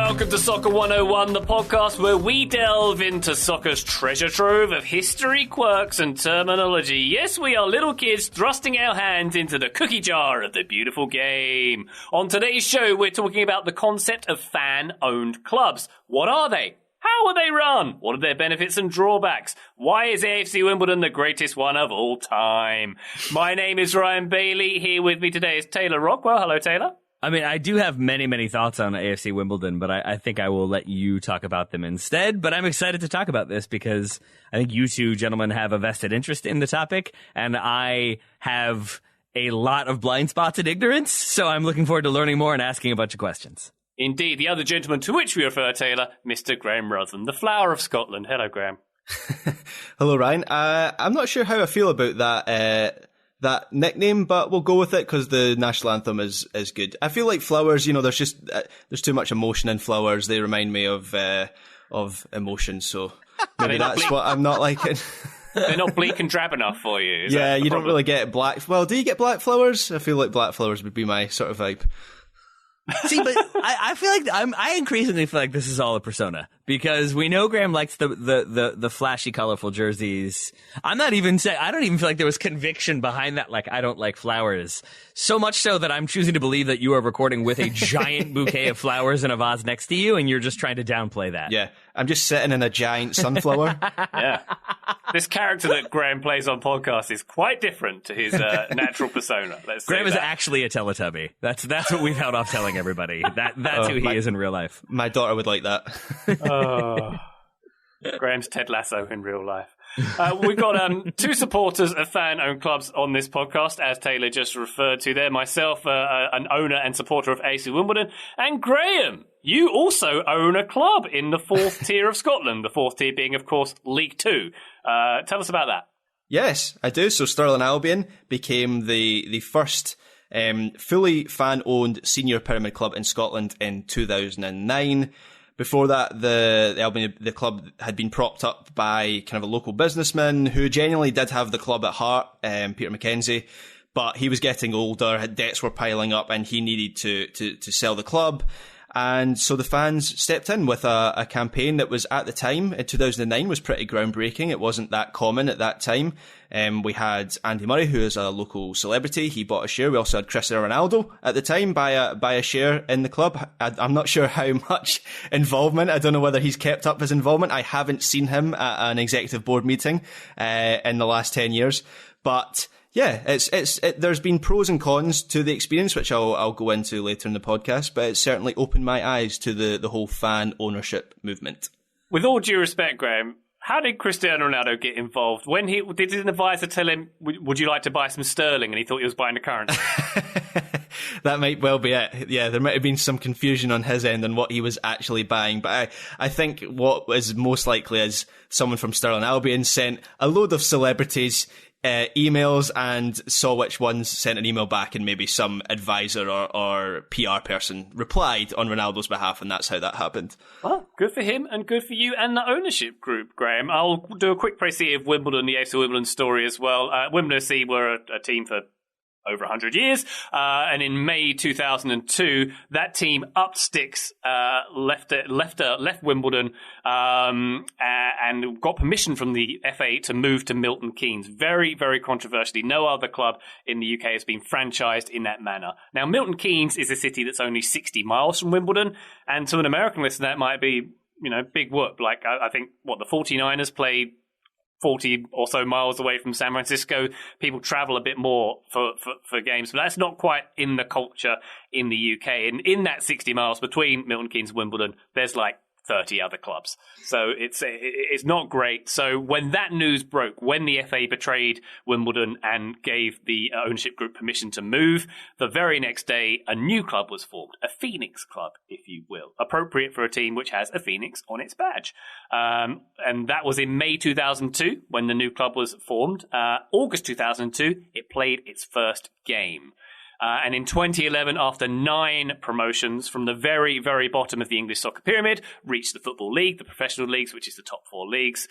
welcome to Soccer 101, the podcast where we delve into soccer's treasure trove of history, quirks and terminology. Yes, we are little kids thrusting our hands into the cookie jar of the beautiful game. On today's show, we're talking about the concept of fan-owned clubs. What are they? How are they run? What are their benefits and drawbacks? Why is AFC Wimbledon the greatest one of all time? My name is Ryan Bailey. Here with me today is Taylor Rockwell. Hello, Taylor. I mean, I do have many thoughts on AFC Wimbledon, but I think I will let you talk about them instead. But I'm excited to talk about this because I think you two gentlemen have a vested interest in the topic, and I have a lot of blind spots and ignorance, so I'm looking forward to learning more and asking a bunch of questions. Indeed, the other gentleman to which we refer, Taylor, Mr. Graham Ruthven, the flower of Scotland. Hello, Graham. Hello, Ryan. I'm not sure how I feel about that nickname, but we'll go with it because the national anthem is good. I feel like flowers, there's too much emotion in flowers. They remind me of emotion, so maybe that's what I'm not liking. They're not bleak and drab enough for you. Yeah, you don't really get black. Well, do you get black flowers? I feel like black flowers would be my sort of vibe. See, but I feel like I increasingly feel like this is all a persona because we know Graham likes the flashy, colorful jerseys. I don't even feel like there was conviction behind that. Like, I don't like flowers. So much so that I'm choosing to believe that you are recording with a giant bouquet of flowers in a vase next to you, and you're just trying to downplay that. Yeah, I'm just sitting in a giant sunflower. Yeah. This character that Graham plays on podcasts is quite different to his natural persona. Graham is actually a Teletubby. That's what we've held off telling everybody. That's who he is in real life. My daughter would like that. Graham's Ted Lasso in real life. We've got two supporters of fan-owned clubs on this podcast, as Taylor just referred to there. Myself, an owner and supporter of AC Wimbledon, and Graham, you also own a club in the fourth tier of Scotland, the fourth tier being, of course, League Two. Tell us about that. Yes, I do. So Stirling Albion became the first fully fan-owned senior pyramid club in Scotland in 2009. Before that, the club had been propped up by kind of a local businessman who genuinely did have the club at heart, Peter Mackenzie, but he was getting older, debts were piling up, and he needed to sell the club. And so the fans stepped in with a campaign that was, at the time, in 2009, was pretty groundbreaking. It wasn't that common at that time. We had Andy Murray, who is a local celebrity. He bought a share. We also had Cristiano Ronaldo at the time buy a share in the club. I'm not sure how much involvement. I don't know whether he's kept up his involvement. I haven't seen him at an executive board meeting in the last 10 years. But yeah, there's been pros and cons to the experience, which I'll go into later in the podcast, but it's certainly opened my eyes to the whole fan ownership movement. With all due respect, Graham, how did Cristiano Ronaldo get involved? Did an advisor tell him, would you like to buy some sterling? And he thought he was buying the currency. That might well be it. Yeah, there might have been some confusion on his end on what he was actually buying. But I think what is most likely is someone from Stirling Albion sent a load of celebrities emails and saw which ones sent an email back, and maybe some advisor or PR person replied on Ronaldo's behalf, and that's how that happened. Well, good for him and good for you and the ownership group, Graham. I'll do a quick précis of Wimbledon, the AFC Wimbledon story as well. Wimbledon FC were a team for over 100 years, and in May 2002, that team upped sticks, left Wimbledon, and got permission from the FA to move to Milton Keynes. Very, very controversially, no other club in the UK has been franchised in that manner. Now, Milton Keynes is a city that's only 60 miles from Wimbledon, and to an American listener, that might be, big whoop. Like, I think, the 49ers play 40 or so miles away from San Francisco. People travel a bit more for games, but that's not quite in the culture in the UK. And in that 60 miles between Milton Keynes and Wimbledon, there's like 30 other clubs. So it's not great. So when that news broke, when the FA betrayed Wimbledon and gave the ownership group permission to move, the very next day, a new club was formed, a Phoenix club, if you will, appropriate for a team which has a Phoenix on its badge. And that was in May 2002 when the new club was formed. August 2002, it played its first game. And in 2011, after 9 promotions from the very, very bottom of the English soccer pyramid, reached the Football League, the professional leagues, which is the top 4 leagues.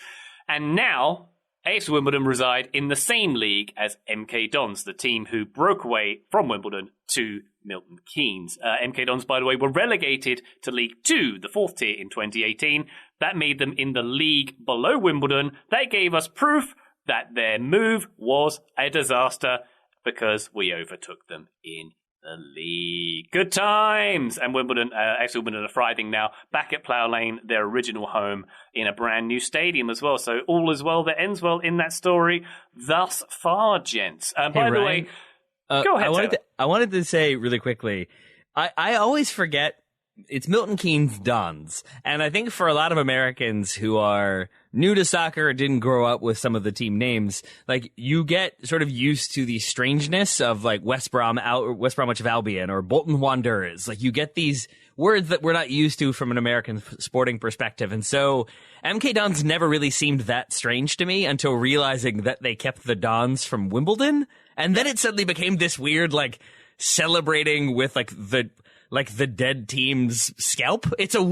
And now, AFC Wimbledon reside in the same league as MK Dons, the team who broke away from Wimbledon to Milton Keynes. MK Dons, by the way, were relegated to League 2, the fourth tier, in 2018. That made them in the league below Wimbledon. That gave us proof that their move was a disaster because we overtook them in the league. Good times! And Wimbledon, actually Wimbledon are thriving now, back at Plough Lane, their original home, in a brand new stadium as well. So all is well that ends well in that story thus far, gents. By the way, go ahead, I wanted to say really quickly, I always forget it's Milton Keynes Dons. And I think for a lot of Americans who are new to soccer, didn't grow up with some of the team names, like you get sort of used to the strangeness of like West Bromwich of Albion or Bolton Wanderers. Like you get these words that we're not used to from an American sporting perspective. And so MK Dons never really seemed that strange to me until realizing that they kept the Dons from Wimbledon. And then it suddenly became this weird, like, celebrating with the dead team's scalp. It's a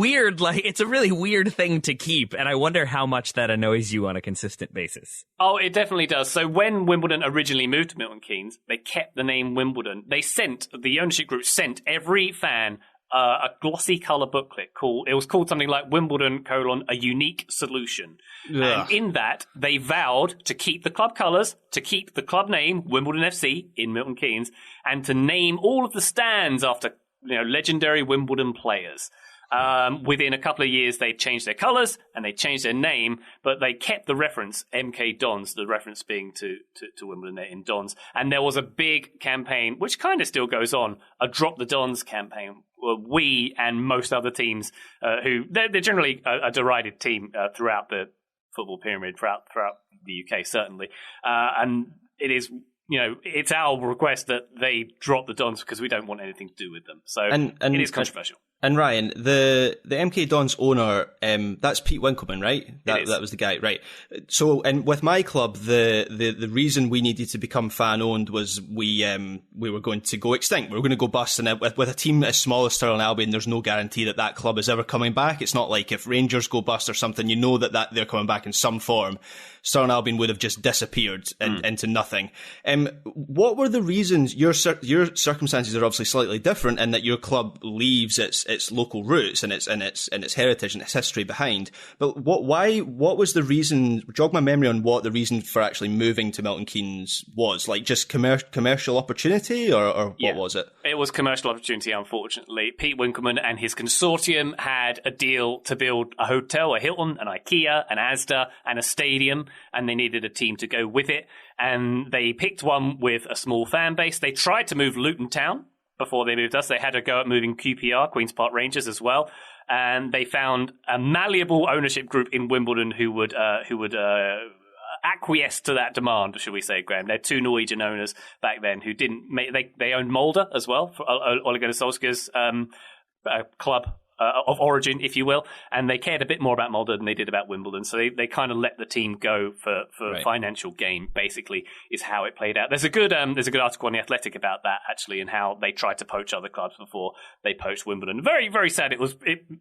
really weird thing to keep, and I wonder how much that annoys you on a consistent basis. Oh, it definitely does. So when Wimbledon originally moved to Milton Keynes, they kept the name Wimbledon. The ownership group sent every fan a glossy colour booklet it was called something like Wimbledon: a unique solution. Ugh. And in that, they vowed to keep the club colours, to keep the club name, Wimbledon FC, in Milton Keynes, and to name all of the stands after legendary Wimbledon players. Within a couple of years, they changed their colours and they changed their name, but they kept the reference MK Dons, the reference being to Wimbledon in Dons. And there was a big campaign, which kind of still goes on, a Drop the Dons campaign. We and most other teams they're generally a derided team throughout the football pyramid, throughout the UK, certainly. And it is... it's our request that they drop the Dons because we don't want anything to do with them. So it is controversial. And Ryan, the MK Dons owner, that's Pete Winkleman, right? That was the guy, right? So, and with my club, the reason we needed to become fan owned was we were going to go extinct. We were going to go bust, and with a team as small as Stirling Albion, there's no guarantee that club is ever coming back. It's not like if Rangers go bust or something, that they're coming back in some form. Stirling Albion would have just disappeared into nothing. What were the reasons? Your circumstances are obviously slightly different in that your club leaves its local roots and its heritage and its history behind. But what was the reason? Jog my memory on what the reason for actually moving to Milton Keynes was. Like just commercial opportunity, or what was it? It was commercial opportunity. Unfortunately, Pete Winkleman and his consortium had a deal to build a hotel, a Hilton, an IKEA, an Asda, and a stadium, and they needed a team to go with it. And they picked one with a small fan base. They tried to move Luton Town before they moved us. They had a go at moving QPR, Queen's Park Rangers, as well. And they found a malleable ownership group in Wimbledon who would acquiesce to that demand, should we say, Graham. They're two Norwegian owners back then who didn't make... They owned Molde as well, for Ole Gunnar Solskjaer's club of origin, if you will, and they cared a bit more about Molde than they did about Wimbledon, so they kind of let the team go for right. Financial gain, basically, is how it played out. There's a good article on The Athletic about that, actually, and how they tried to poach other clubs before they poached Wimbledon. Very, very sad. As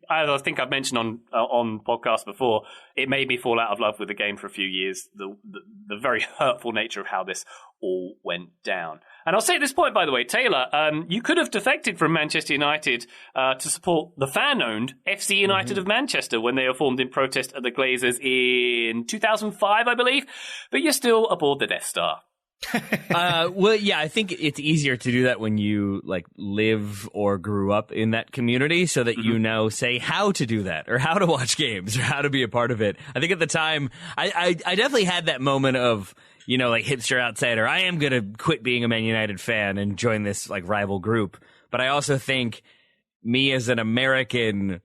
I think I've mentioned on podcasts before, it made me fall out of love with the game for a few years, the very hurtful nature of how this all went down. And I'll say at this point, by the way, Taylor, you could have defected from Manchester United to support the fan-owned FC United of Manchester when they were formed in protest of the Glazers in 2005, I believe. But you're still aboard the Death Star. Well, yeah, I think it's easier to do that when you live or grew up in that community, so that you now say how to do that, or how to watch games, or how to be a part of it. I think at the time, I definitely had that moment of, hipster outsider. I am going to quit being a Man United fan and join this rival group. But I also think me as an American,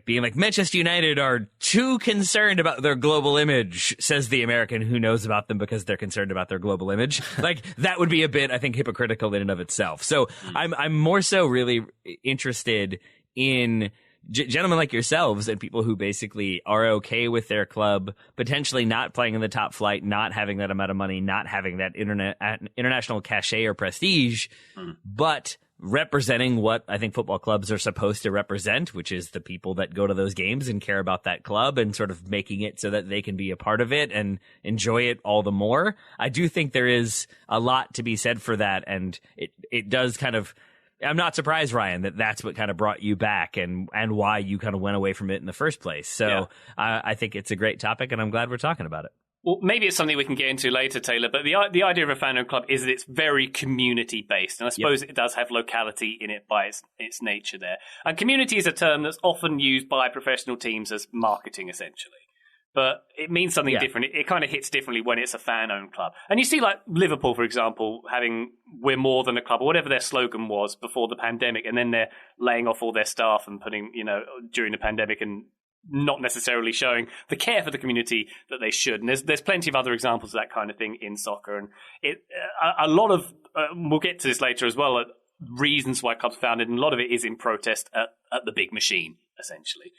being Manchester United are too concerned about their global image, says the American who knows about them because they're concerned about their global image. That would be a bit, I think, hypocritical in and of itself. So I'm more so really interested in gentlemen like yourselves and people who basically are okay with their club potentially not playing in the top flight, not having that amount of money, not having that international cachet or prestige, but representing what I think football clubs are supposed to represent, which is the people that go to those games and care about that club, and sort of making it so that they can be a part of it and enjoy it all the more. I do think there is a lot to be said for that, and it does kind of, I'm not surprised, Ryan, that that's what kind of brought you back and why you kind of went away from it in the first place. So I think it's a great topic, and I'm glad we're talking about it. Well, maybe it's something we can get into later, Taylor, but the idea of a fan-owned club is that it's very community-based, and I suppose it does have locality in it by its nature there. And community is a term that's often used by professional teams as marketing, essentially. But it means something different. It kind of hits differently when it's a fan-owned club. And you see, like, Liverpool, for example, having "We're more than a club," or whatever their slogan was before the pandemic, and then they're laying off all their staff and putting, during the pandemic, and not necessarily showing the care for the community that they should. And there's plenty of other examples of that kind of thing in soccer. And a lot of, we'll get to this later as well, reasons why clubs are founded, and a lot of it is in protest at the big machine, essentially.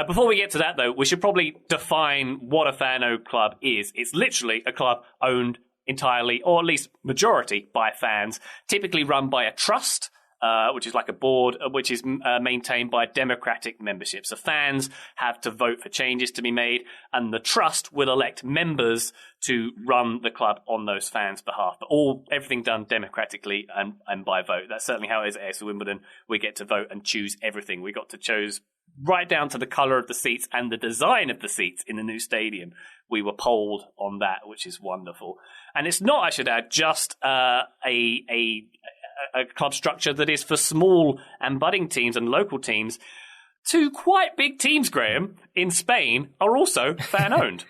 Before we get to that, though, we should probably define what a fan-owned club is. It's literally a club owned entirely, or at least majority, by fans, typically run by a trust, which is like a board, which is maintained by democratic membership. So fans have to vote for changes to be made, and the trust will elect members to run the club on those fans' behalf. But everything done democratically and by vote. That's certainly how it is at AFC Wimbledon. We get to vote and choose everything. We got to choose right down to the colour of the seats and the design of the seats in the new stadium. We were polled on that, which is wonderful. And it's not, I should add, just a club structure that is for small and budding teams and local teams. Two quite big teams, Graham, in Spain are also fan-owned.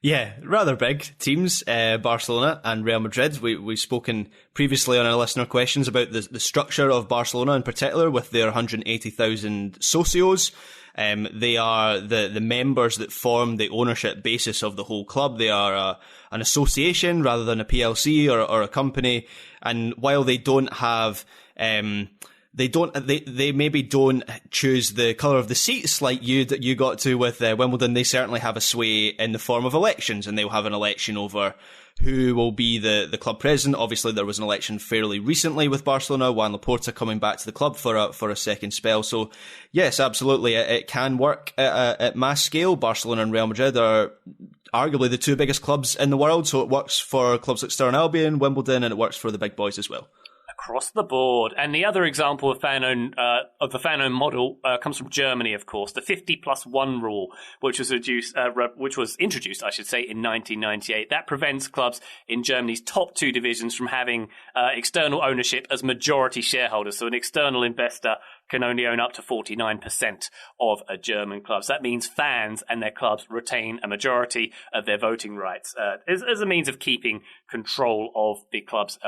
Yeah, rather big teams, Barcelona and Real Madrid. We've spoken previously on our listener questions about the structure of Barcelona in particular, with their 180,000 socios. They are the members that form the ownership basis of the whole club. They are an association rather than a PLC or a company. And while they don't have, they maybe don't choose the colour of the seats like you got to with Wimbledon. They certainly have a sway in the form of elections, and they'll have an election over who will be the club president. Obviously, there was an election fairly recently with Barcelona, Juan Laporta coming back to the club for a second spell. So, yes, absolutely, it can work at mass scale. Barcelona and Real Madrid are arguably the two biggest clubs in the world, so it works for clubs like Stirling Albion, Wimbledon, and it works for the big boys as well. Across the board. And the other example of the fan-owned model comes from Germany, of course, the 50+1 rule, which was introduced, I should say, in 1998. That prevents clubs in Germany's top two divisions from having external ownership as majority shareholders. So an external investor can only own up to 49% of a German club. So that means fans and their clubs retain a majority of their voting rights as a means of keeping control of the clubs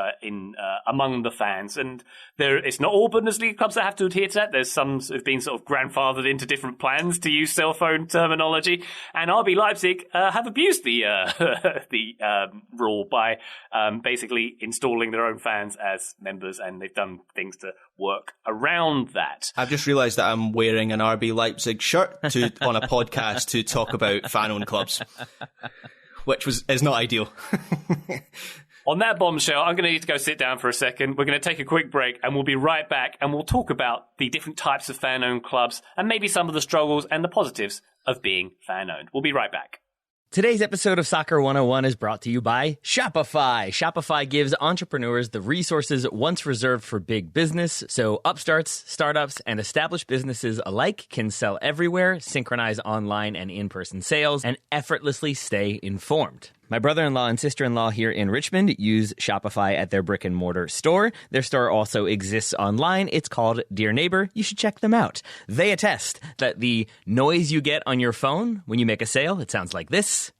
among the fans. And it's not all Bundesliga clubs that have to adhere to that. There's some who've been sort of grandfathered into different plans, to use cell phone terminology. And RB Leipzig have abused the rule by basically installing their own fans as members, and they've done things to work around that. I've just realised that I'm wearing an RB Leipzig shirt on a podcast to talk about fan-owned clubs, which is not ideal. On that bombshell, I'm going to need to go sit down for a second. We're going to take a quick break, and we'll be right back, and we'll talk about the different types of fan-owned clubs and maybe some of the struggles and the positives of being fan-owned. We'll be right back. Today's episode of Soccer 101 is brought to you by Shopify. Shopify gives entrepreneurs the resources once reserved for big business, so upstarts, startups, and established businesses alike can sell everywhere, synchronize online and in-person sales, and effortlessly stay informed. My brother-in-law and sister-in-law here in Richmond use Shopify at their brick-and-mortar store. Their store also exists online. It's called Dear Neighbor. You should check them out. They attest that the noise you get on your phone when you make a sale, it sounds like this,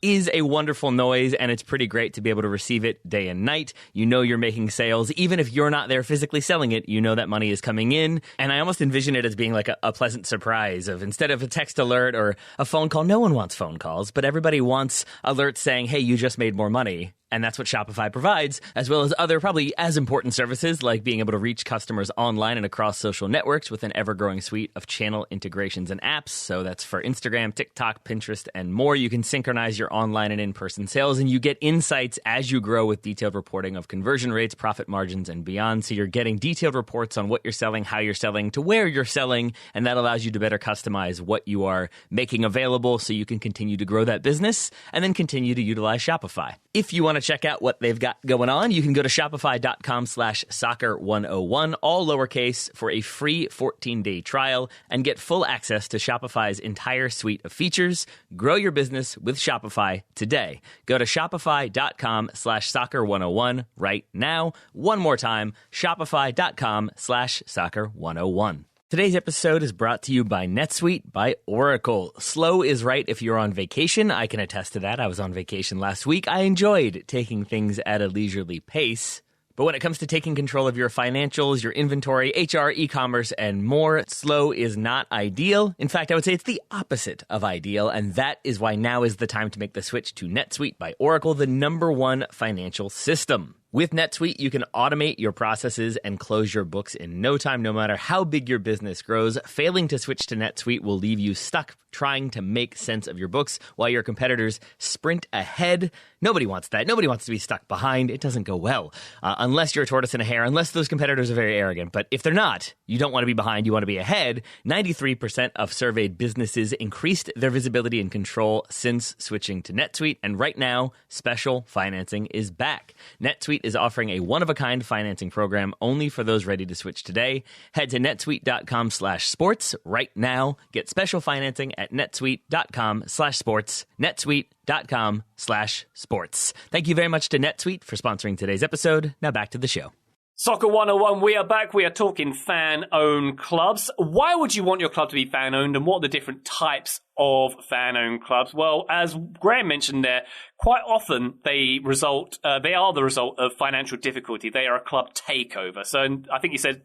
is a wonderful noise, and it's pretty great to be able to receive it day and night. You know you're making sales. Even if you're not there physically selling it, you know that money is coming in. And I almost envision it as being like a pleasant surprise of, instead of a text alert or a phone call, no one wants phone calls, but everybody wants alerts saying, hey, you just made more money. And that's what Shopify provides, as well as other probably as important services like being able to reach customers online and across social networks with an ever-growing suite of channel integrations and apps. So that's for Instagram, TikTok, Pinterest, and more. You can synchronize your online and in-person sales, and you get insights as you grow with detailed reporting of conversion rates, profit margins, and beyond. So you're getting detailed reports on what you're selling, how you're selling, to where you're selling, and that allows you to better customize what you are making available so you can continue to grow that business and then continue to utilize Shopify. If you want to check out what they've got going on, you can go to shopify.com/soccer101, all lowercase, for a free 14-day trial and get full access to Shopify's entire suite of features. Grow your business with Shopify today. Go to shopify.com/soccer101 right now. One more time, shopify.com/soccer101. Today's episode is brought to you by NetSuite by Oracle. Slow is right if you're on vacation. I can attest to that. I was on vacation last week. I enjoyed taking things at a leisurely pace. But when it comes to taking control of your financials, your inventory, HR, e-commerce, and more, slow is not ideal. In fact, I would say it's the opposite of ideal, and that is why now is the time to make the switch to NetSuite by Oracle, the #1 financial system. With NetSuite, you can automate your processes and close your books in no time, no matter how big your business grows. Failing to switch to NetSuite will leave you stuck trying to make sense of your books while your competitors sprint ahead. Nobody wants that. Nobody wants to be stuck behind. It doesn't go well. Unless you're a tortoise and a hare, unless those competitors are very arrogant. But if they're not, you don't want to be behind, you want to be ahead. 93% of surveyed businesses increased their visibility and control since switching to NetSuite. And right now, special financing is back. NetSuite is offering a one-of-a-kind financing program only for those ready to switch today. Head to netsuite.com/sports right now. Get special financing at netsuite.com/sports. netsuite.com/sports. Thank you very much to NetSuite for sponsoring today's episode. Now back to the show. Soccer 101, we are back. We are talking fan-owned clubs. Why would you want your club to be fan-owned, and what are the different types of fan-owned clubs? Well, as Graham mentioned there, quite often they are the result of financial difficulty. They are a club takeover. So I think you said,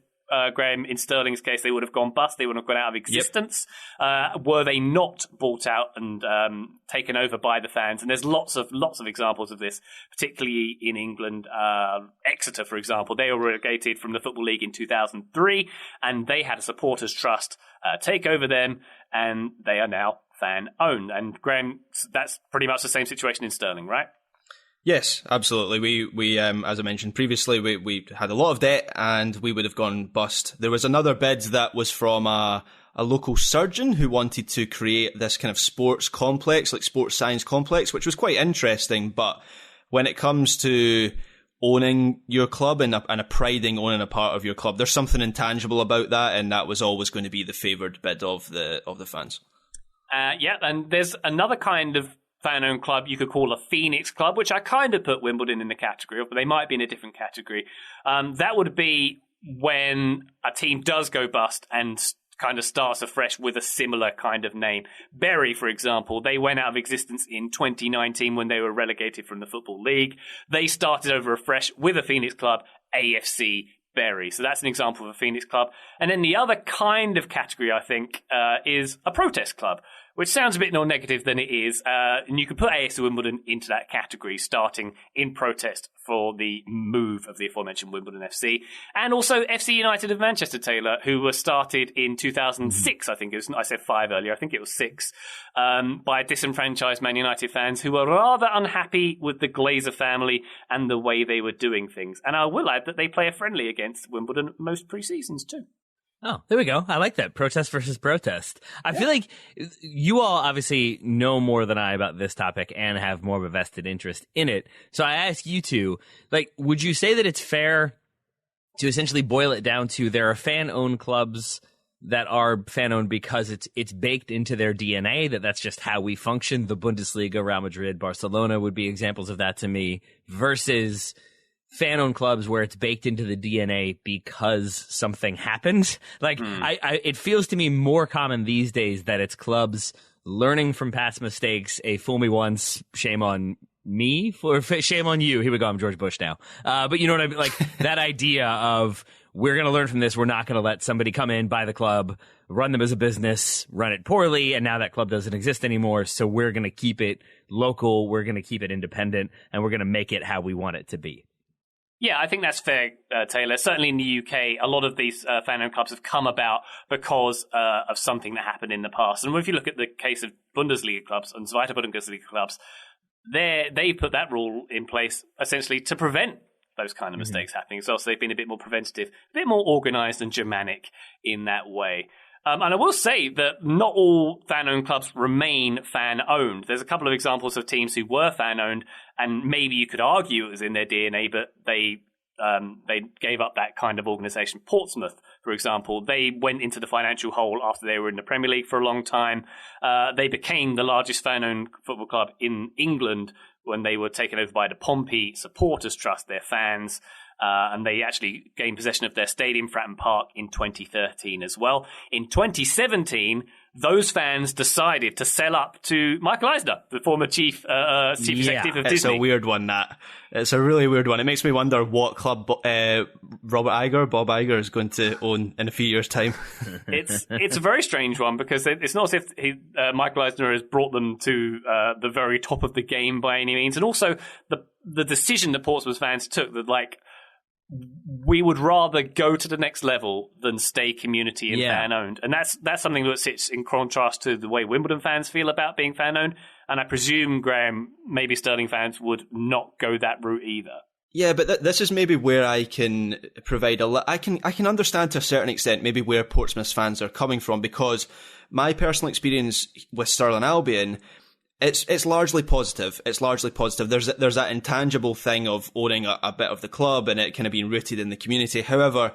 Graham, in Sterling's case, they would have gone bust. They would have gone out of existence. Yep. Were they not bought out and taken over by the fans? And there's lots of examples of this, particularly in England. Exeter, for example, they were relegated from the Football League in 2003, and they had a supporters trust take over them, and they are now fan-owned. And Graham, that's pretty much the same situation in Sterling, right? Yes, absolutely. We as I mentioned previously, we had a lot of debt and we would have gone bust. There was another bid that was from a local surgeon who wanted to create this kind of sports complex, like sports science complex, which was quite interesting. But when it comes to owning your club and a priding owning a part of your club, there's something intangible about that, and that was always going to be the favoured bid of the fans. Yeah, and there's another kind of fan-owned club you could call a Phoenix club, which I kind of put Wimbledon in the category of, but they might be in a different category. That would be when a team does go bust and kind of starts afresh with a similar kind of name. Bury, for example, they went out of existence in 2019 when they were relegated from the Football League. They started over afresh with a Phoenix club, AFC Bury. So that's an example of a Phoenix club. And then the other kind of category, I think, is a protest club, which sounds a bit more negative than it is. And you could put AFC Wimbledon into that category, starting in protest for the move of the aforementioned Wimbledon FC. And also FC United of Manchester, Taylor, who were started in 2006, I think it was. I said 5 earlier, I think it was 6, by disenfranchised Man United fans who were rather unhappy with the Glazer family and the way they were doing things. And I will add that they play a friendly against Wimbledon most pre-seasons too. Oh, there we go. I like that. Protest versus protest. I feel like you all obviously know more than I about this topic and have more of a vested interest in it. So I ask you two, like, would you say that it's fair to essentially boil it down to there are fan-owned clubs that are fan-owned because it's baked into their DNA, that's just how we function? The Bundesliga, Real Madrid, Barcelona would be examples of that to me, versus fan-owned clubs where it's baked into the DNA because something happened. Like, it feels to me more common these days that it's clubs learning from past mistakes. A fool me once, shame on me, shame on you. Here we go. I'm George Bush now. But you know what I mean? Like, that idea of we're going to learn from this. We're not going to let somebody come in, buy the club, run them as a business, run it poorly, and now that club doesn't exist anymore. So we're going to keep it local, we're going to keep it independent, and we're going to make it how we want it to be. Yeah, I think that's fair, Taylor. Certainly in the UK, a lot of these fan-owned clubs have come about because of something that happened in the past. And if you look at the case of Bundesliga clubs and Zweite Bundesliga clubs, they put that rule in place essentially to prevent those kind of mistakes happening. So they've been a bit more preventative, a bit more organised and Germanic in that way. And I will say that not all fan-owned clubs remain fan-owned. There's a couple of examples of teams who were fan-owned, and maybe you could argue it was in their DNA, but they gave up that kind of organisation. Portsmouth, for example, they went into the financial hole after they were in the Premier League for a long time. They became the largest fan-owned football club in England when they were taken over by the Pompey Supporters Trust, their fans. And they actually gained possession of their stadium, Fratton Park, in 2013 as well. In 2017, those fans decided to sell up to Michael Eisner, the former chief executive of Disney. It's a weird one, that. It's a really weird one. It makes me wonder what club Bob Iger is going to own in a few years' time. It's a very strange one, because it's not as if Michael Eisner has brought them to the very top of the game by any means. And also, the decision that Portsmouth fans took, that we would rather go to the next level than stay community and fan-owned. And that's something that sits in contrast to the way Wimbledon fans feel about being fan-owned. And I presume, Graham, maybe Sterling fans would not go that route either. Yeah, but this is maybe where I can provide I can understand to a certain extent maybe where Portsmouth fans are coming from, because my personal experience with Stirling Albion, It's largely positive. It's largely positive. There's that intangible thing of owning a bit of the club and it kind of being rooted in the community. However,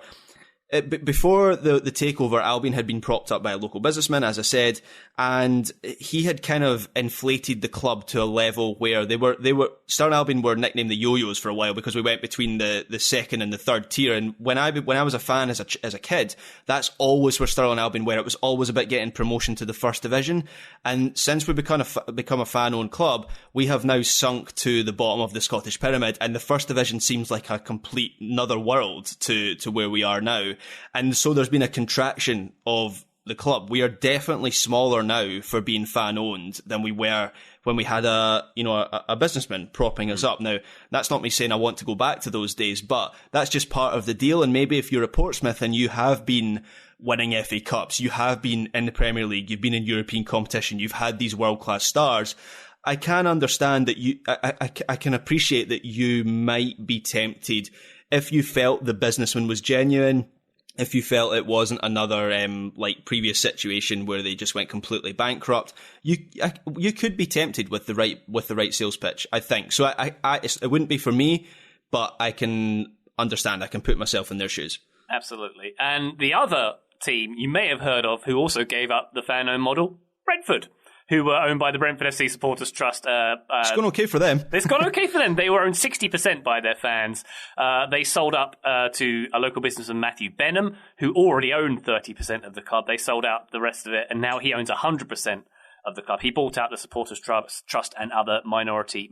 before the takeover, Albion had been propped up by a local businessman, as I said, and he had kind of inflated the club to a level where they were Stirling Albion were nicknamed the Yo-Yos for a while, because we went between the second and the third tier. And when I was a fan as a kid, that's always where Stirling Albion were. It was always about getting promotion to the first division. And since we become a fan-owned club, we have now sunk to the bottom of the Scottish pyramid, and the first division seems like a complete another world to where we are now. And so there's been a contraction of the club. We are definitely smaller now for being fan-owned than we were when we had a businessman propping us up. Now, that's not me saying I want to go back to those days, but that's just part of the deal. And maybe if you're at Portsmouth and you have been winning FA Cups, you have been in the Premier League, you've been in European competition, you've had these world-class stars, I can understand that I can appreciate that you might be tempted if you felt the businessman was genuine, if you felt it wasn't another previous situation where they just went completely bankrupt. You could be tempted with the right sales pitch, I think. So it wouldn't be for me, but I can understand. I can put myself in their shoes. Absolutely. And the other team you may have heard of who also gave up the fan-owned model, Brentford, who were owned by the Brentford FC Supporters Trust. It's gone okay for them. It's gone okay for them. They were owned 60% by their fans. They sold up to a local businessman, Matthew Benham, who already owned 30% of the club. They sold out the rest of it, and now he owns 100% of the club. He bought out the Supporters Trust and other minority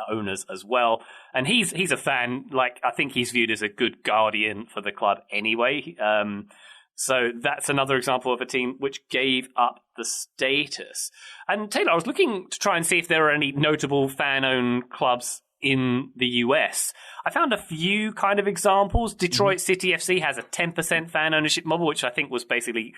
owners as well. And he's a fan. I think he's viewed as a good guardian for the club anyway. So that's another example of a team which gave up the status. And Taylor, I was looking to try and see if there are any notable fan-owned clubs in the US. I found a few kind of examples. Detroit City FC has a 10% fan ownership model, which I think was basically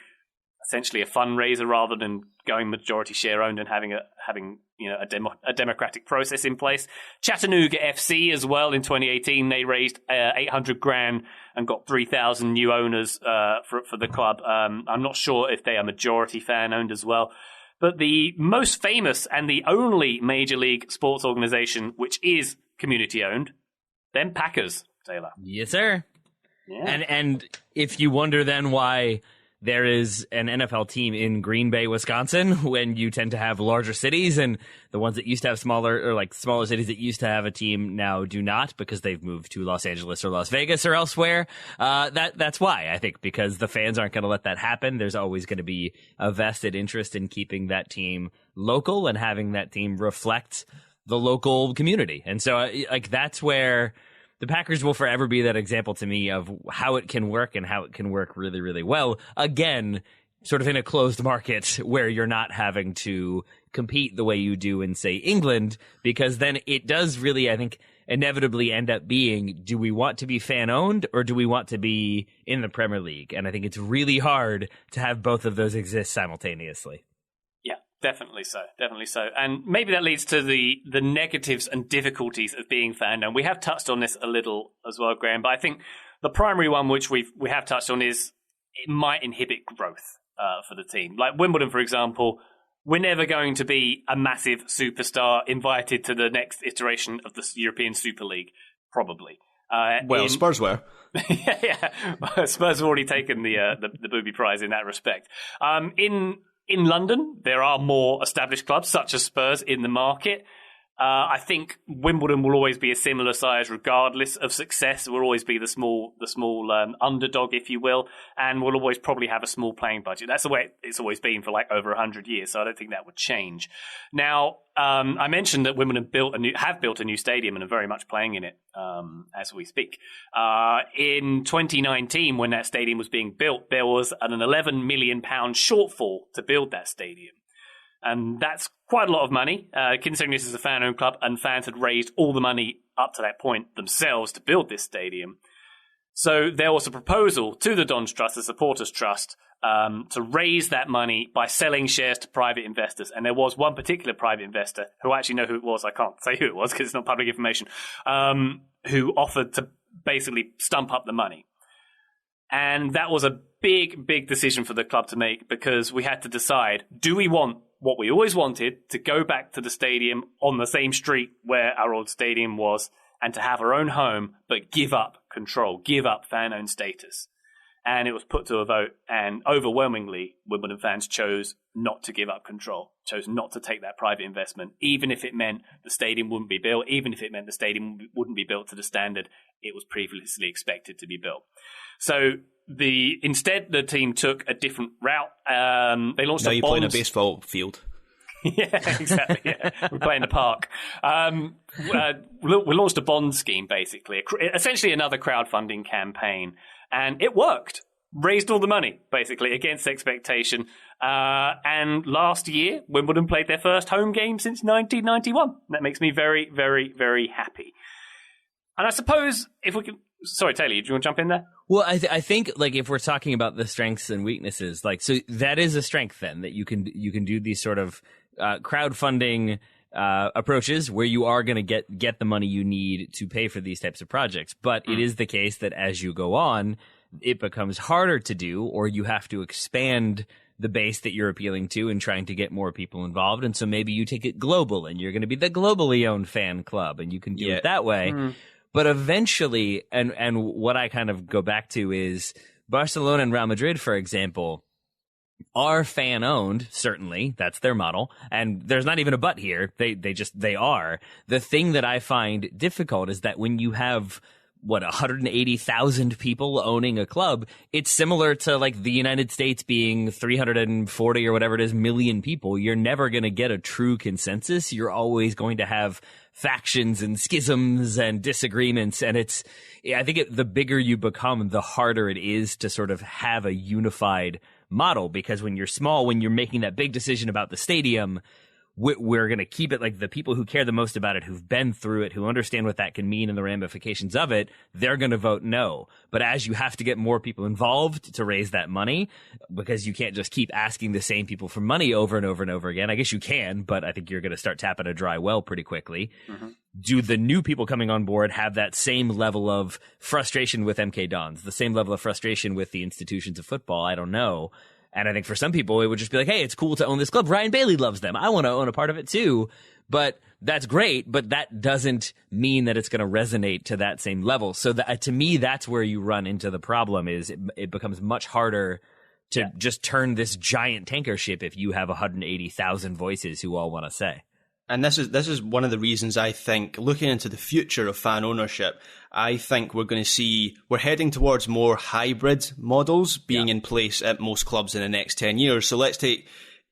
essentially a fundraiser rather than going majority share owned and having a democratic process in place. Chattanooga FC as well in 2018, they raised $800,000 and got 3,000 new owners for the club. I'm not sure if they are majority fan owned as well. But the most famous and the only major league sports organization which is community owned, them Packers, Taylor. Yes, sir. Yeah. And if you wonder then why there is an NFL team in Green Bay, Wisconsin, when you tend to have larger cities, and the ones that used to have smaller cities that used to have a team now do not, because they've moved to Los Angeles or Las Vegas or elsewhere. That's why, I think, because the fans aren't going to let that happen. There's always going to be a vested interest in keeping that team local and having that team reflect the local community. And so that's where the Packers will forever be that example to me of how it can work and how it can work really, really well. Again, sort of in a closed market where you're not having to compete the way you do in, say, England, because then it does really, I think, inevitably end up being, do we want to be fan-owned or do we want to be in the Premier League? And I think it's really hard to have both of those exist simultaneously. Yeah, definitely so. Definitely so. And maybe that leads to the negatives and difficulties of being fan-owned. We have touched on this a little as well, Graham, but I think the primary one which we have touched on is it might inhibit growth for the team. Like Wimbledon, for example, we're never going to be a massive superstar invited to the next iteration of the European Super League, probably. Spurs were. yeah. Spurs have already taken the booby prize in that respect. In London, there are more established clubs, such as Spurs, in the market. I think Wimbledon will always be a similar size regardless of success. It will always be the small underdog, if you will, and will always probably have a small playing budget. That's the way it's always been for like over 100 years, so I don't think that would change. Now, I mentioned that Wimbledon have built a new stadium and are very much playing in it as we speak. In 2019, when that stadium was being built, there was an £11 million shortfall to build that stadium. And that's quite a lot of money, considering this is a fan-owned club and fans had raised all the money up to that point themselves to build this stadium. So there was a proposal to the Dons Trust, the Supporters Trust, to raise that money by selling shares to private investors. And there was one particular private investor, who I actually know who it was, I can't say who it was because it's not public information, who offered to basically stump up the money. And that was a big, big decision for the club to make because we had to decide, do we want what we always wanted, to go back to the stadium on the same street where our old stadium was and to have our own home, but give up control, give up fan-owned status? And it was put to a vote, and overwhelmingly, Wimbledon fans chose not to give up control, chose not to take that private investment, even if it meant the stadium wouldn't be built, even if it meant the stadium wouldn't be built to the standard it was previously expected to be built. So instead, the team took a different route. They launched. Now you're playing a baseball field. Yeah, exactly. Yeah. We're playing the park. We launched a bond scheme, basically, essentially another crowdfunding campaign, and it worked. Raised all the money, basically, against expectation. And last year, Wimbledon played their first home game since 1991. That makes me very, very, very happy. And I suppose if we can... Sorry, Taylor, do you want to jump in there? Well, I think like if we're talking about the strengths and weaknesses, like so that is a strength then that you can do these sort of crowdfunding approaches where you are going to get the money you need to pay for these types of projects. But it is the case that as you go on, it becomes harder to do, or you have to expand the base that you're appealing to and trying to get more people involved. And so maybe you take it global and you're going to be the globally owned fan club and you can do it that way. But eventually, and what I kind of go back to is Barcelona and Real Madrid, for example, are fan-owned, certainly. That's their model. And there's not even a but here. They are. The thing that I find difficult is that when you have, 180,000 people owning a club, it's similar to like the United States being 340 or whatever it is million people. You're never going to get a true consensus. You're always going to have factions and schisms and disagreements. And I think the bigger you become, the harder it is to sort of have a unified model, because when you're small, when you're making that big decision about the stadium, we're going to keep it like the people who care the most about it, who've been through it, who understand what that can mean and the ramifications of it, they're going to vote no. But as you have to get more people involved to raise that money, because you can't just keep asking the same people for money over and over and over again. I guess you can, but I think you're going to start tapping a dry well pretty quickly. Do the new people coming on board have that same level of frustration with MK Dons, the same level of frustration with the institutions of football? I don't know. And I think for some people, it would just be like, hey, it's cool to own this club. Ryan Bailey loves them. I want to own a part of it too. But that's great. But that doesn't mean that it's going to resonate to that same level. So to me, that's where you run into the problem is it becomes much harder to just turn this giant tanker ship if you have 180,000 voices who all want to say. And this is one of the reasons I think, looking into the future of fan ownership, I think we're heading towards more hybrid models being in place at most clubs in the next 10 years. So let's take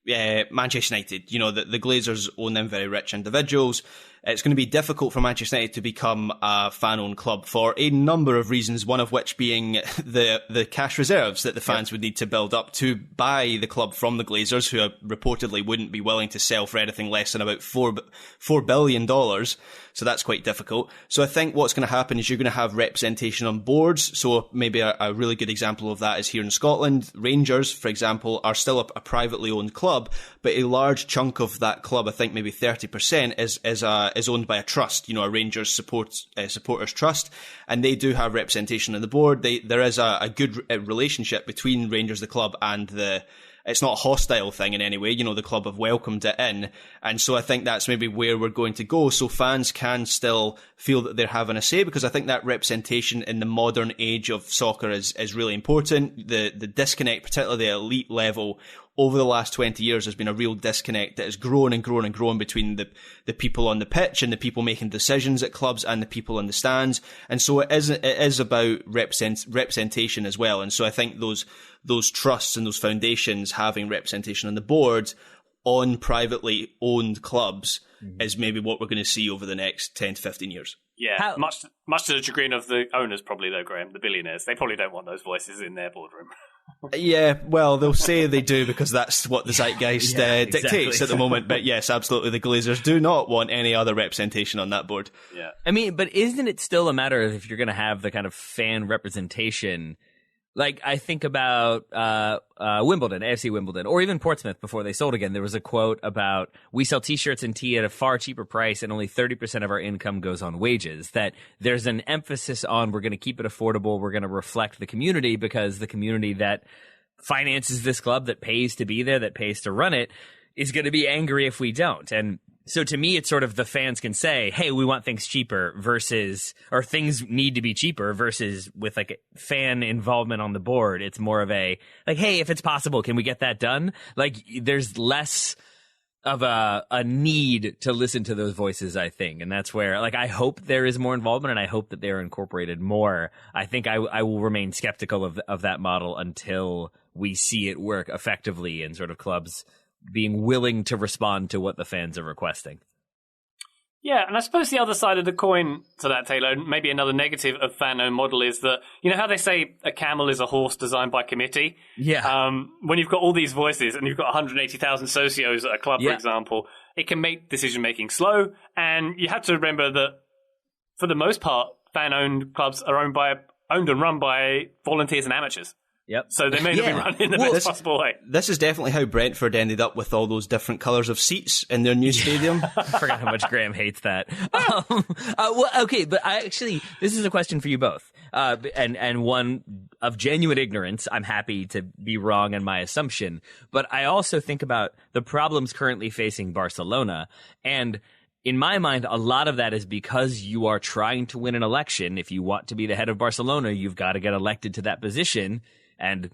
Manchester United. The Glazers own them, very rich individuals. it's going to be difficult for Manchester United to become a fan-owned club for a number of reasons, one of which being the cash reserves that the fans would need to build up to buy the club from the Glazers, who reportedly wouldn't be willing to sell for anything less than about $4 billion. So that's quite difficult. So I think what's going to happen is you're going to have representation on boards. So maybe a really good example of that is here in Scotland. Rangers, for example, are still a privately owned club, but a large chunk of that club, I think maybe 30%, is owned by a trust, a Rangers supporters trust, and they do have representation on the board. There is a good relationship between Rangers, the club, and it's not a hostile thing in any way. The club have welcomed it in. And so I think that's maybe where we're going to go. So fans can still feel that they're having a say, because I think that representation in the modern age of soccer is really important. The disconnect, particularly the elite level, over the last 20 years has been a real disconnect that has grown and grown and grown between the people on the pitch and the people making decisions at clubs and the people in the stands. And so it is about representation as well. And so I think those trusts and those foundations having representation on the board on privately owned clubs is maybe what we're going to see over the next 10 to 15 years. Yeah, much to the chagrin of the owners, probably, though, Graham, the billionaires. They probably don't want those voices in their boardroom. Yeah, well, they'll say they do because that's what the zeitgeist dictates at the moment. But yes, absolutely, the Glazers do not want any other representation on that board. Yeah, I mean, but isn't it still a matter of if you're going to have the kind of fan representation? Like, I think about Wimbledon, AFC Wimbledon, or even Portsmouth before they sold again. There was a quote about, we sell T-shirts and tea at a far cheaper price and only 30% of our income goes on wages. That there's an emphasis on, we're going to keep it affordable, we're going to reflect the community, because the community that finances this club, that pays to be there, that pays to run it, is going to be angry if we don't. And so to me, it's sort of the fans can say, hey, we want things cheaper or things need to be cheaper, versus with like fan involvement on the board. It's more of a like, hey, if it's possible, can we get that done? Like, there's less of a need to listen to those voices, I think. And that's where, like, I hope there is more involvement and I hope that they're incorporated more. I think I will remain skeptical of that model until we see it work effectively in sort of clubs being willing to respond to what the fans are requesting. Yeah, and I suppose the other side of the coin to that, Taylor, maybe another negative of fan-owned model is that, how they say a camel is a horse designed by committee? Yeah. When you've got all these voices and you've got 180,000 socios at a club, for example, it can make decision-making slow, and you have to remember that, for the most part, fan-owned clubs are owned and run by volunteers and amateurs. Yep. So they may not be run in the best possible way. This is definitely how Brentford ended up with all those different colours of seats in their new stadium. I forgot how much Graham hates that. Okay, but this is a question for you both. And one of genuine ignorance. I'm happy to be wrong in my assumption. But I also think about the problems currently facing Barcelona. And in my mind, a lot of that is because you are trying to win an election. If you want to be the head of Barcelona, you've got to get elected to that position. And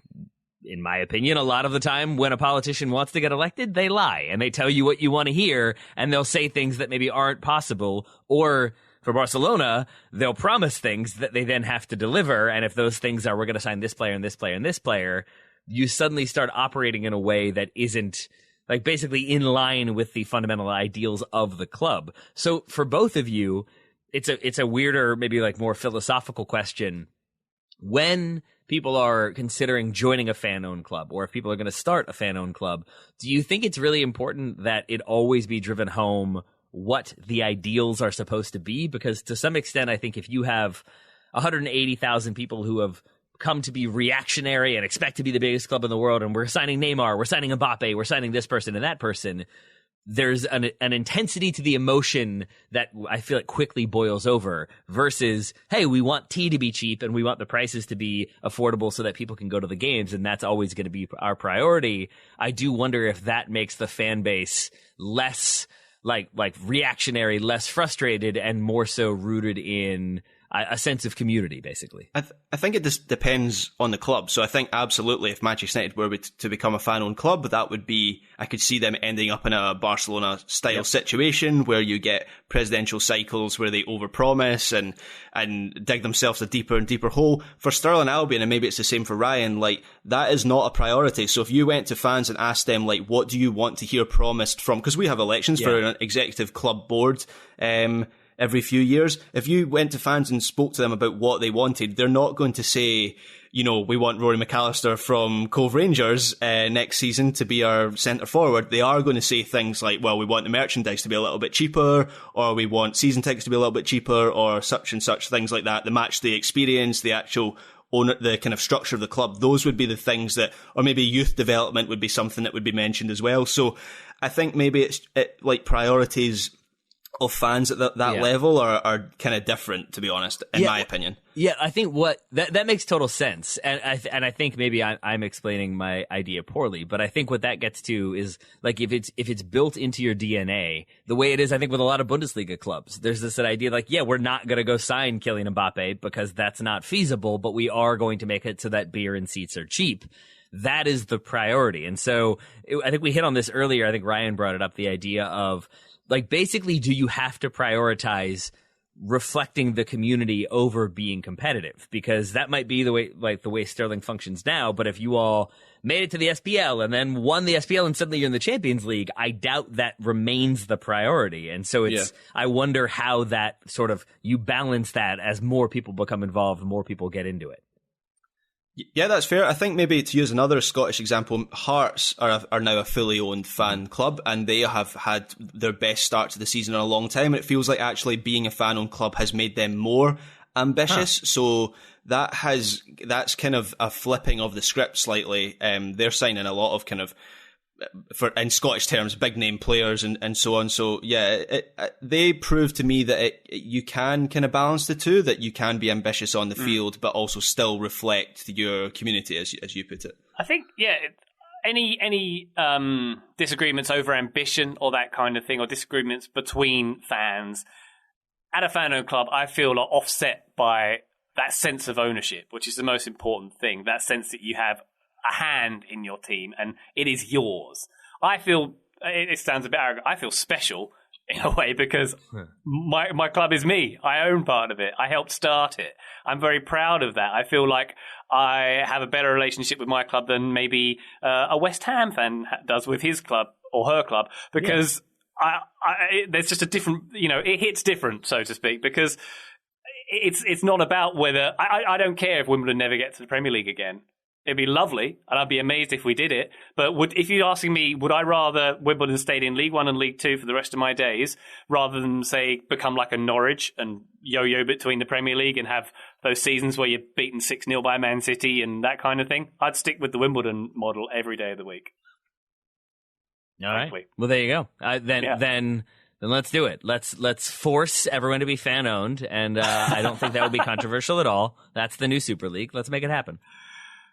in my opinion, a lot of the time when a politician wants to get elected, they lie and they tell you what you want to hear, and they'll say things that maybe aren't possible. Or for Barcelona, they'll promise things that they then have to deliver. And if those things are, we're going to sign this player and this player and this player, you suddenly start operating in a way that isn't like basically in line with the fundamental ideals of the club. So for both of you, it's a weirder, maybe like more philosophical question. When people are considering joining a fan-owned club, or if people are going to start a fan-owned club, do you think it's really important that it always be driven home what the ideals are supposed to be? Because to some extent, I think if you have 180,000 people who have come to be reactionary and expect to be the biggest club in the world, and we're signing Neymar, we're signing Mbappe, we're signing this person and that person, there's an intensity to the emotion that I feel like quickly boils over, versus, hey, we want tea to be cheap and we want the prices to be affordable so that people can go to the games, and that's always going to be our priority. I do wonder if that makes the fan base less like reactionary, less frustrated, and more so rooted in a sense of community, basically. I think it just depends on the club. So I think absolutely if Manchester United were to become a fan-owned club, that would be, I could see them ending up in a Barcelona-style situation where you get presidential cycles where they overpromise and dig themselves a deeper and deeper hole. For Sterling Albion, and maybe it's the same for Ryan, like, that is not a priority. So if you went to fans and asked them, like, what do you want to hear promised from, because we have elections for an executive club board, every few years. If you went to fans and spoke to them about what they wanted, they're not going to say, you know, we want Rory McAllister from Cove Rangers next season to be our centre forward. They are going to say things like, well, we want the merchandise to be a little bit cheaper, or we want season tickets to be a little bit cheaper, or such and such things like that. The match, the experience, the actual owner, the kind of structure of the club. Those would be the things that, or maybe youth development would be something that would be mentioned as well. So I think maybe it's like priorities of fans at that level are kind of different, to be honest, in my opinion. Yeah, I think that makes total sense, and I think maybe I'm explaining my idea poorly, but I think what that gets to is, like, if it's built into your DNA, the way it is, I think, with a lot of Bundesliga clubs, there's this idea like, yeah, we're not going to go sign Kylian Mbappe because that's not feasible, but we are going to make it so that beer and seats are cheap. That is the priority, and so I think we hit on this earlier. I think Ryan brought it up, the idea of, like, basically, do you have to prioritize reflecting the community over being competitive? Because that might be the way Sterling functions now. But if you all made it to the SPL and then won the SPL and suddenly you're in the Champions League, I doubt that remains the priority. And so I wonder how that sort of, you balance that as more people become involved, more people get into it. Yeah, that's fair. I think maybe to use another Scottish example, Hearts are now a fully owned fan club, and they have had their best start to the season in a long time. And it feels like actually being a fan-owned club has made them more ambitious. So that's kind of a flipping of the script slightly. They're signing a lot of kind of, in Scottish terms, big name players and so on. So yeah, they prove to me that you can kind of balance the two, that you can be ambitious on the field, but also still reflect your community, as you put it. I think, any disagreements over ambition or that kind of thing, or disagreements between fans at a fan-owned club, I feel are offset by that sense of ownership, which is the most important thing. That sense that you have a hand in your team and it is yours. I feel, it sounds a bit arrogant, I feel special in a way because my club is me. I own part of it. I helped start it. I'm very proud of that. I feel like I have a better relationship with my club than maybe a West Ham fan does with his club or her club, because there's just a different, it hits different, so to speak, because it's not about whether, I don't care if Wimbledon never gets to the Premier League again. It'd be lovely, and I'd be amazed if we did it. But if you're asking me, would I rather Wimbledon stayed in League One and League Two for the rest of my days, rather than, say, become like a Norwich and yo-yo between the Premier League and have those seasons where you're beaten 6-0 by Man City and that kind of thing? I'd stick with the Wimbledon model every day of the week. All right. Well, there you go. Then let's do it. Let's force everyone to be fan-owned, and I don't think that would be controversial at all. That's the new Super League. Let's make it happen.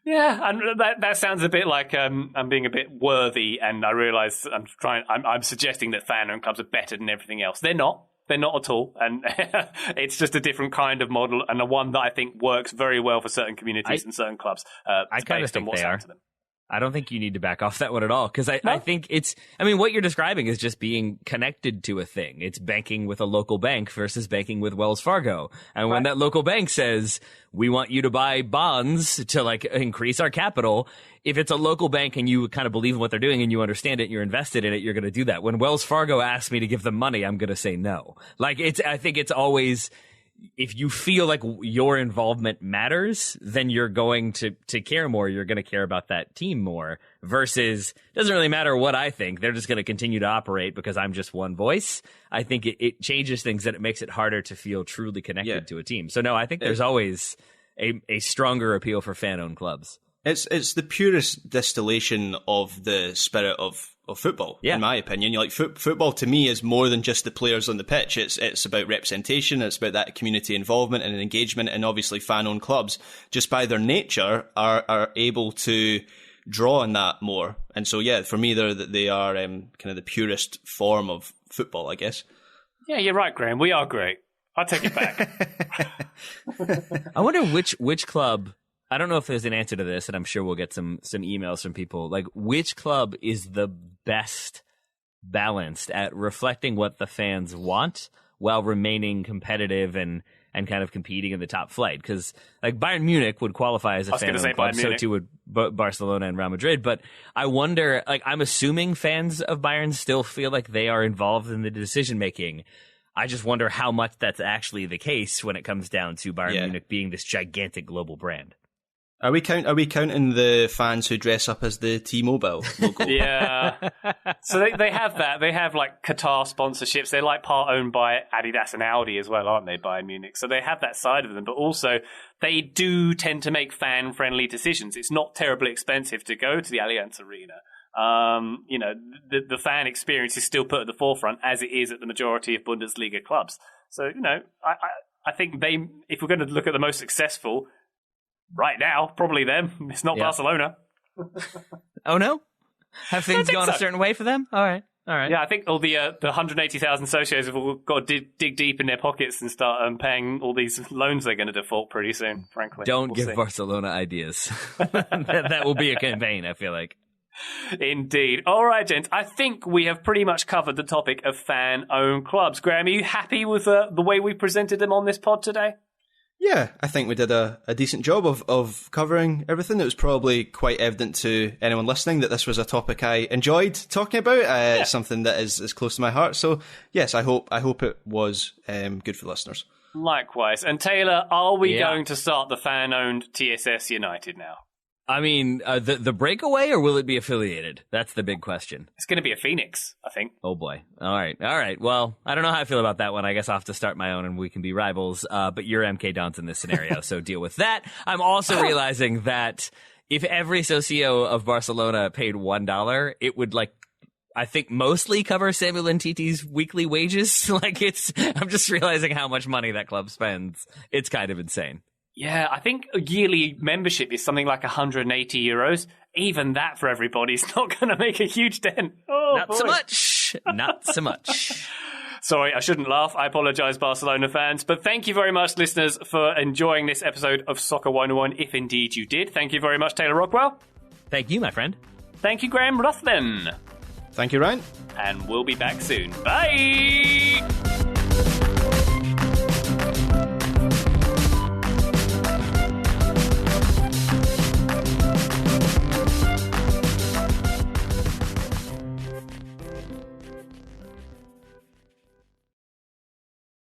Yeah, and that sounds a bit like I'm being a bit worthy, and I realise I'm suggesting that fan-owned clubs are better than everything else. They're not. They're not at all, and it's just a different kind of model, and a one that I think works very well for certain communities and certain clubs. I kind of think they are. I don't think you need to back off that one at all, because I think what you're describing is just being connected to a thing. It's banking with a local bank versus banking with Wells Fargo. And when that local bank says, we want you to buy bonds to increase our capital, if it's a local bank and you kind of believe in what they're doing and you understand it, you're invested in it, you're going to do that. When Wells Fargo asks me to give them money, I'm going to say no. I think it's always, if you feel like your involvement matters, then you're going to care more. You're going to care about that team more, versus it doesn't really matter what I think. They're just going to continue to operate because I'm just one voice. I think it changes things, that it makes it harder to feel truly connected to a team. So no, I think there's always a stronger appeal for fan-owned clubs. It's the purest distillation of the spirit of football, in my opinion. Football to me is more than just the players on the pitch. It's about representation. It's about that community involvement and engagement. And obviously, fan-owned clubs, just by their nature, are able to draw on that more. And so, for me, they are kind of the purest form of football, I guess. Yeah, you're right, Graham. We are great. I'll take it back. I wonder which club. I don't know if there's an answer to this, and I'm sure we'll get some emails from people. Like, which club is the best balanced at reflecting what the fans want while remaining competitive and kind of competing in the top flight? Because like Bayern Munich would qualify as a fan club, so too would Barcelona and Real Madrid. But I wonder, like, I'm assuming fans of Bayern still feel like they are involved in the decision making. I just wonder how much that's actually the case when it comes down to Bayern Munich being this gigantic global brand. Are we counting the fans who dress up as the T-Mobile logo? Yeah. So they have that. They have like Qatar sponsorships. They're like part owned by Adidas and Audi as well, aren't they, Bayern Munich? So they have that side of them, but also they do tend to make fan-friendly decisions. It's not terribly expensive to go to the Allianz Arena. The fan experience is still put at the forefront, as it is at the majority of Bundesliga clubs. So, I think if we're going to look at the most successful right now, probably them. It's not Barcelona. Oh, no? Have things gone a certain way for them? All right. Yeah, I think all the 180,000 socios have all got to dig deep in their pockets and start paying all these loans they're going to default pretty soon, frankly. Don't give Barcelona ideas. that will be a campaign, I feel like. Indeed. All right, gents. I think we have pretty much covered the topic of fan-owned clubs. Graham, are you happy with the way we presented them on this pod today? Yeah, I think we did a decent job of covering everything. It was probably quite evident to anyone listening that this was a topic I enjoyed talking about. Something that is close to my heart. So, yes, I hope it was good for listeners. Likewise. And Taylor, are we going to start the fan-owned TSS United now? I mean, the breakaway, or will it be affiliated? That's the big question. It's going to be a Phoenix, I think. Oh, boy. All right. Well, I don't know how I feel about that one. I guess I'll have to start my own and we can be rivals. But you're MK Dons in this scenario, so deal with that. I'm also realizing that if every socio of Barcelona paid $1, it would, I think mostly cover Samuel Umtiti's weekly wages. I'm just realizing how much money that club spends. It's kind of insane. Yeah, I think a yearly membership is something like €180. Even that for everybody is not going to make a huge dent. Not so much. Sorry, I shouldn't laugh. I apologise, Barcelona fans. But thank you very much, listeners, for enjoying this episode of Soccer 101, if indeed you did. Thank you very much, Taylor Rockwell. Thank you, my friend. Thank you, Graham Ruthven. Thank you, Ryan. And we'll be back soon. Bye!